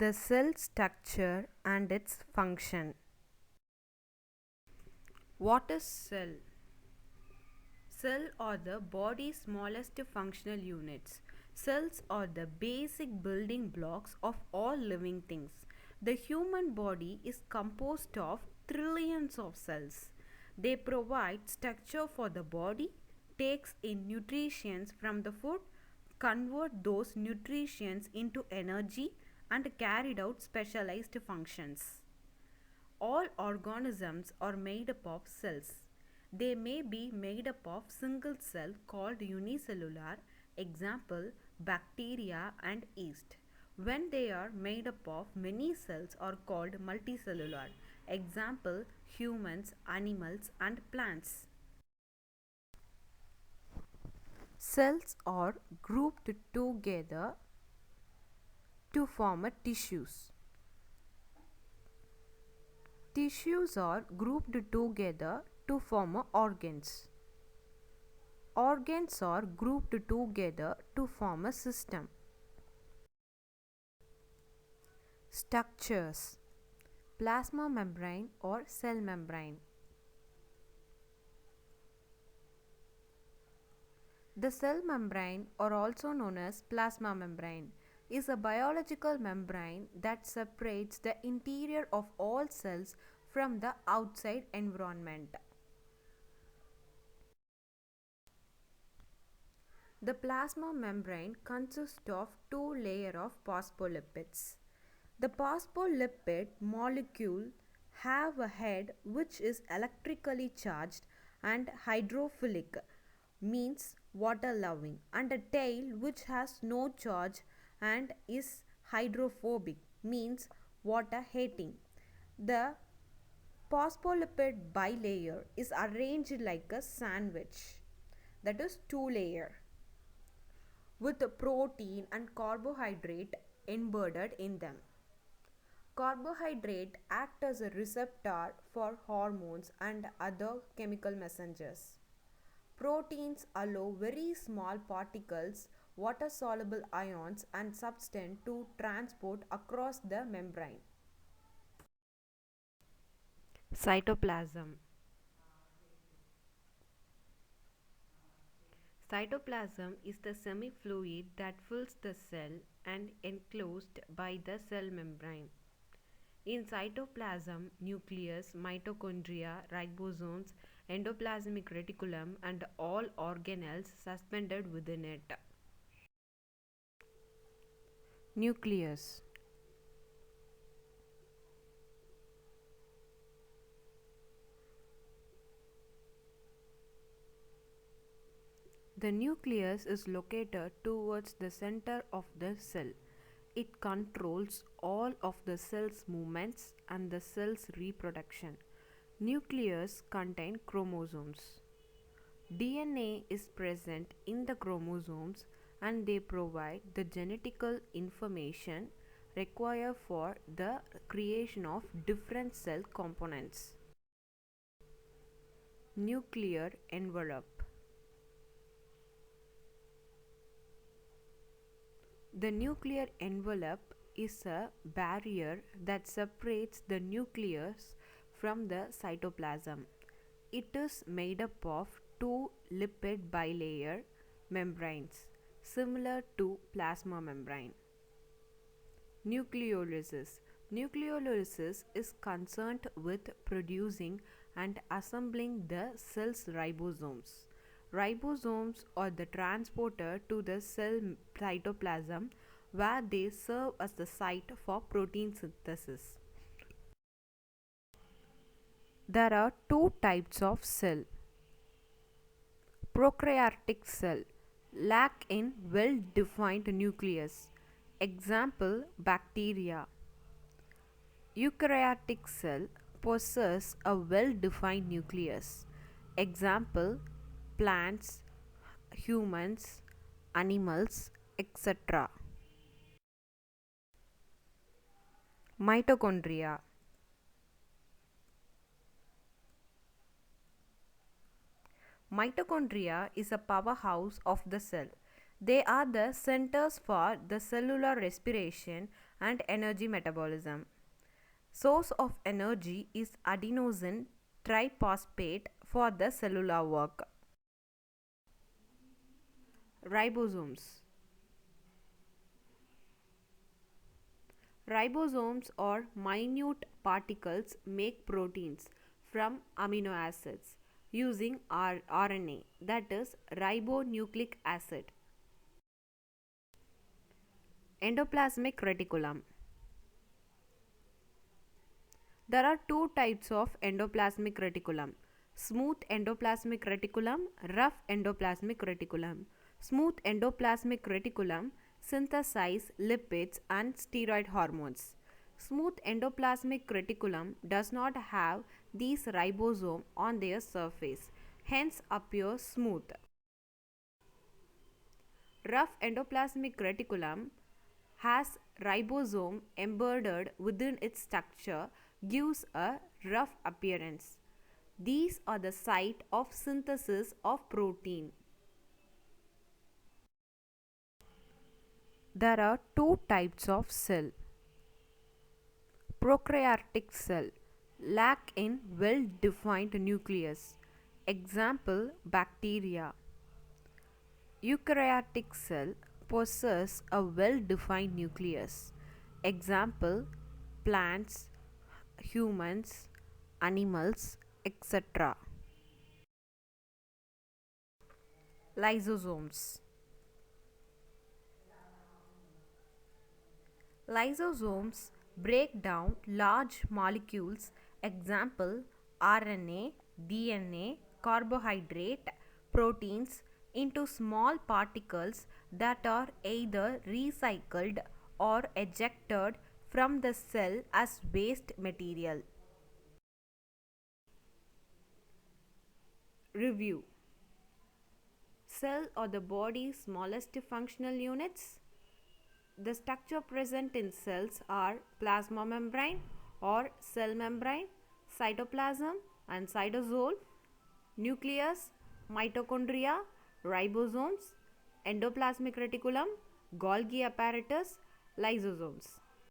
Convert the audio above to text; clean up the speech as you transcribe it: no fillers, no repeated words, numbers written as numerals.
The cell structure and its function. What is cell? Cells are the body's smallest functional units. Cells are the basic building blocks of all living things. The human body is composed of trillions of cells. They provide structure for the body, takes in nutrients from the food, convert those nutrients into energy and carried out specialized functions. All organisms are made up of cells. They may be made up of single cell called unicellular, example bacteria and yeast. When they are made up of many cells are called multicellular, example humans, animals and plants. Cells are grouped together to form a tissues. Tissues are grouped together to form organs. Organs are grouped together to form a system. Structures. Plasma membrane or cell membrane. The cell membrane, or also known as plasma membrane, is a biological membrane that separates the interior of all cells from the outside environment. The plasma membrane consists of two layers of phospholipids. The phospholipid molecule have a head which is electrically charged and hydrophilic, means water loving, and a tail which has no charge and is hydrophobic, means water hating. The phospholipid bilayer is arranged like a sandwich, that is two layer, with protein and carbohydrate embedded in them. Carbohydrate act as a receptor for hormones and other chemical messengers. Proteins allow very small particles, water soluble ions and substance to transport across the membrane. Cytoplasm. Cytoplasm is the semi-fluid that fills the cell and enclosed by the cell membrane. In cytoplasm, nucleus, mitochondria, ribosomes, endoplasmic reticulum and all organelles suspended within it. Nucleus. The nucleus is located towards the center of the cell. It controls all of the cell's movements and the cell's reproduction. Nucleus contain chromosomes. DNA is present in the chromosomes and they provide the genetical information required for the creation of different cell components. Nuclear envelope. The nuclear envelope is a barrier that separates the nucleus from the cytoplasm. It is made up of two lipid bilayer membranes similar to plasma membrane. Nucleolysis. Nucleolysis is concerned with producing and assembling the cell's ribosomes. Ribosomes are the transporter to the cell cytoplasm where they serve as the site for protein synthesis. There are two types of cell. Prokaryotic cell lack in well-defined nucleus. Example bacteria. Eukaryotic cell possess a well-defined nucleus. Example plants, humans, animals, etc. Mitochondria. Mitochondria is a powerhouse of the cell. They are the centers for the cellular respiration and energy metabolism. Source of energy is adenosine triphosphate for the cellular work. Ribosomes. Ribosomes or minute particles make proteins from amino acids using RNA, that is ribonucleic acid. Endoplasmic reticulum. There are two types of endoplasmic reticulum: smooth endoplasmic reticulum, rough endoplasmic reticulum. Smooth endoplasmic reticulum synthesize lipids and steroid hormones. Smooth endoplasmic reticulum does not have these ribosome on their surface, hence appears smooth. Rough endoplasmic reticulum has ribosome embedded within its structure, gives a rough appearance. These are the site of synthesis of protein. There are two types of cell. Prokaryotic cell lack in well-defined nucleus. Example, bacteria. Eukaryotic cell possess a well-defined nucleus. Example, plants, humans, animals, etc. Lysosomes. Lysosomes break down large molecules, example RNA, DNA, carbohydrate, proteins, into small particles that are either recycled or ejected from the cell as waste material. Review. Cell are the body's smallest functional units. The structure present in cells are plasma membrane or cell membrane, cytoplasm and cytosol, nucleus, mitochondria, ribosomes, endoplasmic reticulum, Golgi apparatus, lysosomes.